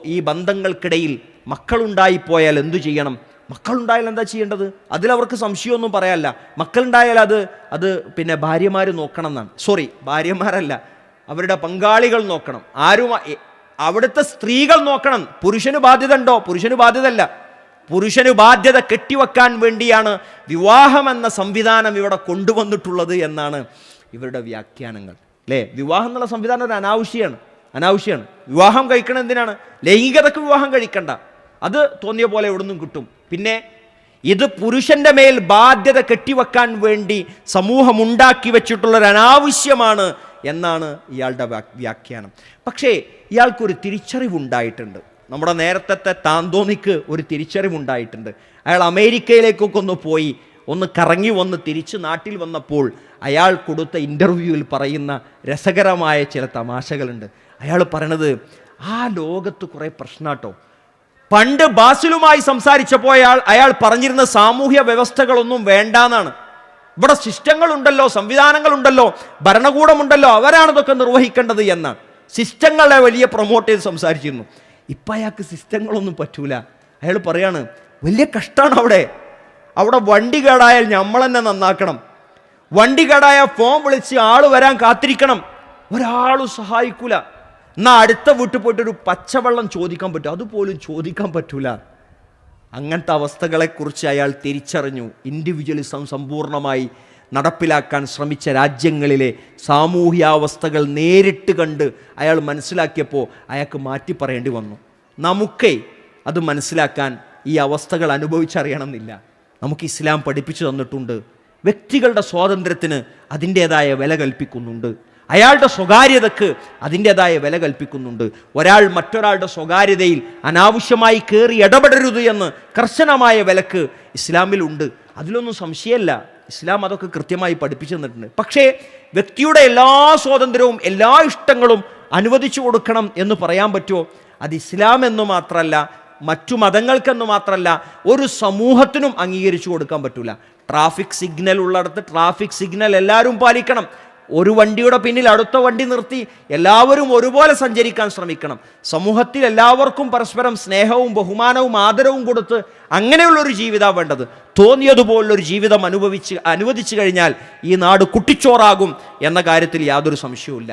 ഈ ബന്ധങ്ങൾക്കിടയിൽ മക്കളുണ്ടായിപ്പോയാൽ എന്തു ചെയ്യണം? മക്കളുണ്ടായാൽ എന്താ ചെയ്യേണ്ടത്? അതിലവർക്ക് സംശയമൊന്നും പറയാല്ല. മക്കളുണ്ടായാൽ അത് പിന്നെ ഭാര്യമാർ നോക്കണം എന്നാണ്. സോറി, ഭാര്യമാരല്ല, അവരുടെ പങ്കാളികൾ നോക്കണം. അവിടുത്തെ സ്ത്രീകൾ നോക്കണം. പുരുഷന് ബാധ്യത ഉണ്ടോ? പുരുഷന് ബാധ്യതയല്ല. പുരുഷന് ബാധ്യത കെട്ടിവെക്കാൻ വേണ്ടിയാണ് വിവാഹം എന്ന സംവിധാനം ഇവിടെ കൊണ്ടുവന്നിട്ടുള്ളത് എന്നാണ് ഇവരുടെ വ്യാഖ്യാനങ്ങൾ. അല്ലേ? വിവാഹം എന്നുള്ള സംവിധാനം ഒരു അനാവശ്യമാണ്. വിവാഹം കഴിക്കണം എന്തിനാണ്? ലൈംഗികതക്ക് വിവാഹം കഴിക്കണ്ട. അത് തോന്നിയ പോലെ എവിടുന്നും കിട്ടും. പിന്നെ ഇത് പുരുഷന്റെ മേൽ ബാധ്യത കെട്ടിവെക്കാൻ വേണ്ടി സമൂഹം ഉണ്ടാക്കി വെച്ചിട്ടുള്ളൊരു അനാവശ്യമാണ് എന്നാണ് ഇയാളുടെ വ്യാഖ്യാനം. പക്ഷേ ഇയാൾക്കൊരു തിരിച്ചറിവുണ്ടായിട്ടുണ്ട്. നമ്മുടെ നേരത്തെ താന്തോന്നിക്ക് ഒരു തിരിച്ചറിവുണ്ടായിട്ടുണ്ട്. അയാൾ അമേരിക്കയിലേക്കൊക്കെ ഒന്ന് പോയി ഒന്ന് കറങ്ങി വന്ന് തിരിച്ച് നാട്ടിൽ വന്നപ്പോൾ അയാൾ കൊടുത്ത ഇൻ്റർവ്യൂവിൽ പറയുന്ന രസകരമായ ചില തമാശകളുണ്ട്. അയാൾ പറയണത്, ആ ലോകത്ത് കുറേ പ്രശ്നാട്ടോ. പണ്ട് ബാസിലുമായി സംസാരിച്ചപ്പോൾ അയാൾ പറഞ്ഞിരുന്ന സാമൂഹ്യ വ്യവസ്ഥകളൊന്നും വേണ്ടാന്നാണ്. ഇവിടെ സിസ്റ്റങ്ങളുണ്ടല്ലോ, സംവിധാനങ്ങളുണ്ടല്ലോ, ഭരണകൂടമുണ്ടല്ലോ, അവരാണിതൊക്കെ നിർവഹിക്കേണ്ടത് എന്നാണ്. സിസ്റ്റങ്ങളെ വലിയ പ്രൊമോട്ട് ചെയ്ത് സംസാരിച്ചിരുന്നു. ഇപ്പം അയാൾക്ക് സിസ്റ്റങ്ങളൊന്നും പറ്റൂല. അയാൾ പറയാണ്, വലിയ കഷ്ടമാണ് അവിടെ വണ്ടി കേടായാൽ നമ്മൾ തന്നെ നന്നാക്കണം. വണ്ടി കേടായ ഫോൺ വിളിച്ച് ആൾ വരാൻ കാത്തിരിക്കണം. ഒരാളും സഹായിക്കൂല. എന്നാൽ അടുത്ത വീട്ടിൽ പോയിട്ടൊരു പച്ചവെള്ളം ചോദിക്കാൻ പറ്റും, അതുപോലും ചോദിക്കാൻ പറ്റൂല. അങ്ങനത്തെ അവസ്ഥകളെക്കുറിച്ച് അയാൾ തിരിച്ചറിഞ്ഞു. ഇൻഡിവിജ്വലിസം സമ്പൂർണ്ണമായി നടപ്പിലാക്കാൻ ശ്രമിച്ച രാജ്യങ്ങളിലെ സാമൂഹ്യാവസ്ഥകൾ നേരിട്ട് കണ്ട് അയാൾ മനസ്സിലാക്കിയപ്പോൾ അയാൾക്ക് മാറ്റി പറയേണ്ടി വന്നു. നമുക്കേ അത് മനസ്സിലാക്കാൻ ഈ അവസ്ഥകൾ അനുഭവിച്ചറിയണമെന്നില്ല. നമുക്ക് ഇസ്ലാം പഠിപ്പിച്ചു തന്നിട്ടുണ്ട്. വ്യക്തികളുടെ സ്വാതന്ത്ര്യത്തിന് അതിൻ്റേതായ വില കൽപ്പിക്കുന്നുണ്ട്. അയാളുടെ സ്വകാര്യതക്ക് അതിൻ്റേതായ വില കൽപ്പിക്കുന്നുണ്ട്. ഒരാൾ മറ്റൊരാളുടെ സ്വകാര്യതയിൽ അനാവശ്യമായി കയറി ഇടപെടരുത് എന്ന് കർശനമായ വിലക്ക് ഇസ്ലാമിലുണ്ട്. അതിലൊന്നും സംശയമല്ല. ഇസ്ലാം അതൊക്കെ കൃത്യമായി പഠിപ്പിച്ചു തന്നിട്ടുണ്ട്. പക്ഷേ വ്യക്തിയുടെ എല്ലാ സ്വാതന്ത്ര്യവും എല്ലാ ഇഷ്ടങ്ങളും അനുവദിച്ചു കൊടുക്കണം എന്ന് പറയാൻ പറ്റുമോ? അത് ഇസ്ലാം എന്ന് മാത്രമല്ല, മറ്റു മതങ്ങൾക്കെന്ന് മാത്രമല്ല, ഒരു സമൂഹത്തിനും അംഗീകരിച്ചു കൊടുക്കാൻ പറ്റൂല. ട്രാഫിക് സിഗ്നൽ ഉള്ളിടത്ത് ട്രാഫിക് സിഗ്നൽ എല്ലാവരും പാലിക്കണം. ഒരു വണ്ടിയുടെ പിന്നിൽ അടുത്ത വണ്ടി നിർത്തി എല്ലാവരും ഒരുപോലെ സഞ്ചരിക്കാൻ ശ്രമിക്കണം. സമൂഹത്തിൽ എല്ലാവർക്കും പരസ്പരം സ്നേഹവും ബഹുമാനവും ആദരവും കൊടുത്ത് അങ്ങനെയുള്ളൊരു ജീവിതമാണ് വേണ്ടത്. തോന്നിയതുപോലുള്ളൊരു ജീവിതം അനുവദിച്ചു കഴിഞ്ഞാൽ ഈ നാട് കുട്ടിച്ചോറാകും എന്ന കാര്യത്തിൽ യാതൊരു സംശയവുമില്ല.